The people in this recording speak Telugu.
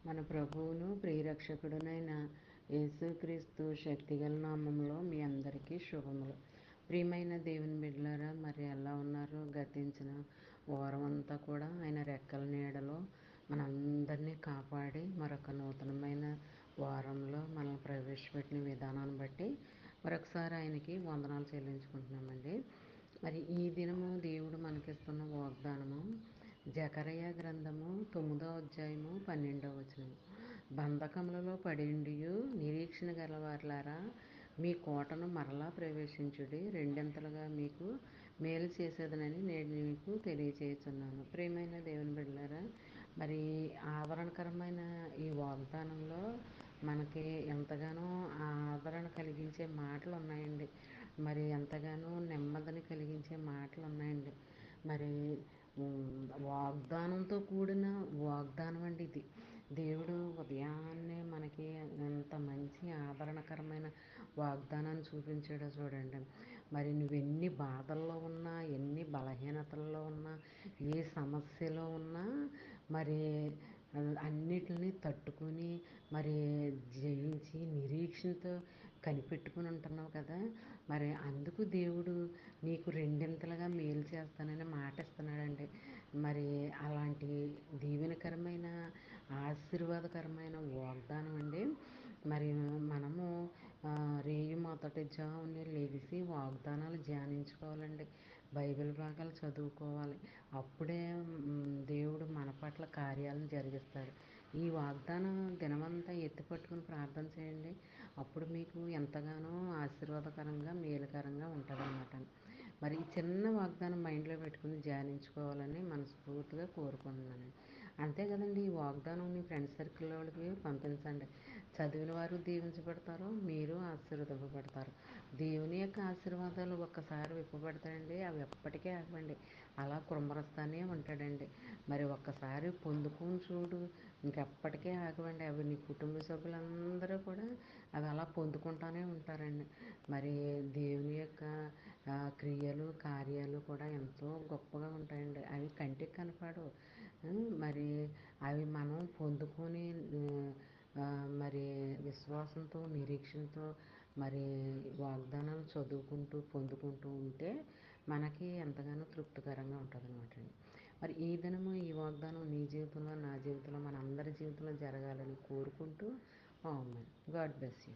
మన ప్రభువును ప్రియరక్షకుడునైన యేసుక్రీస్తు శక్తిగల నామంలో మీ అందరికీ శుభములు. ప్రియమైన దేవుని బిడ్డలారా, మరి ఎలా ఉన్నారు? గతించిన వారం అంతా కూడా ఆయన రెక్కల నీడలో మనందరినీ కాపాడి మరొక నూతనమైన వారంలో మనం ప్రవేశపెట్టిన విధానాన్ని బట్టి మరొకసారి ఆయనకి వందనాలు చెల్లించుకుంటున్నామండి. మరి ఈ దినము దేవుడు మనకిస్తున్న వాగ్దానము జకరయ గ్రంథము 9వ అధ్యాయము 12వ వచనము. బంధకములలో పడిండియు నిరీక్షణ గలవారులారా, మీ కోటను మరలా ప్రవేశించుడి, రెండింతలుగా మీకు మేలు చేసేదనని నేను మీకు తెలియచేస్తున్నాను. ప్రియమైన దేవుని బిడ్డలారా, మరి ఆదరణకరమైన ఈ వాగ్దానంలో మనకి ఎంతగానో ఆదరణ కలిగించే మాటలు ఉన్నాయండి. మరి ఎంతగానో నెమ్మదిని కలిగించే మాటలు ఉన్నాయండి. మరి వాగ్దానంతో కూడిన వాగ్దానం అండి ఇది. దేవుడు ఉదయాన్నే మనకి ఎంత మంచి ఆదరణకరమైన వాగ్దానాన్ని చూపించాడో చూడండి. మరి నువ్వు ఎన్ని బాధల్లో ఉన్నా, ఎన్ని బలహీనతల్లో ఉన్నా, ఏ సమస్యలో ఉన్నా, మరి అన్నిటిని తట్టుకుని మరి జయించి నిరీక్షణతో కనిపెట్టుకుని ఉంటున్నావు కదా. మరి అందుకు దేవుడు నీకు రెండింతలుగా మేలు చేస్తానని మాట ఇస్తున్నాడండి. మరి అలాంటి దీవెనకరమైన ఆశీర్వాదకరమైన వాగ్దానం అండి. మరి మనము రేయి మొదటి జామునే లెగిసి వాగ్దానాలు ధ్యానించుకోవాలండి. బైబిల్ భాగాలు చదువుకోవాలి. అప్పుడే దేవుడు మన పట్ల కార్యాలను జరిగిస్తాడు. ఈ వాగ్దానం దినమంతా ఎత్తిపట్టుకుని ప్రార్థన చేయండి. అప్పుడు మీకు ఎంతగానో ఆశీర్వాదకరంగా మేలుకరంగా ఉంటుంది అన్నమాట. మరి ఈ చిన్న వాగ్దానం మైండ్లో పెట్టుకుని ధ్యానించుకోవాలని మనస్ఫూర్తిగా కోరుకుంటున్నాను. అంతే కదండి. ఈ వాగ్దానం మీ ఫ్రెండ్స్ సర్కిల్ వాళ్ళకి పంపించండి. చదివిన వారు దీవించబడతారు, మీరు ఆశీర్వదింపబడతారు. దేవుని యొక్క ఆశీర్వాదాలు ఒక్కసారి విప్పబడతాయండి, అవి ఎప్పటికీ ఆగవండి. అలా కుమ్మరిస్తానే ఉంటాడండి. మరి ఒక్కసారి పొందుకొని చూడు, ఇంకెప్పటికీ ఆగవండి. అవి నీ కుటుంబ సభ్యులందరూ కూడా అవి అలా పొందుకుంటూనే ఉంటారండి. మరి దేవుని యొక్క క్రియలు కార్యాలు కూడా ఎంతో గొప్పగా ఉంటాయండి. అవి కంటికి కనపడవు. మరి అవి మనం పొందుకొని మరి విశ్వాసంతో నిరీక్షణతో మరి వాగ్దానాలు చదువుకుంటూ పొందుకుంటూ ఉంటే మనకి ఎంతగానో తృప్తికరంగా ఉంటుంది అనమాట అండి. మరి ఈ దినము ఈ వాగ్దానం నీ జీవితంలో, నా జీవితంలో, మన అందరి జీవితంలో జరగాలని కోరుకుంటూ, గాడ్ బ్లెస్ యూ.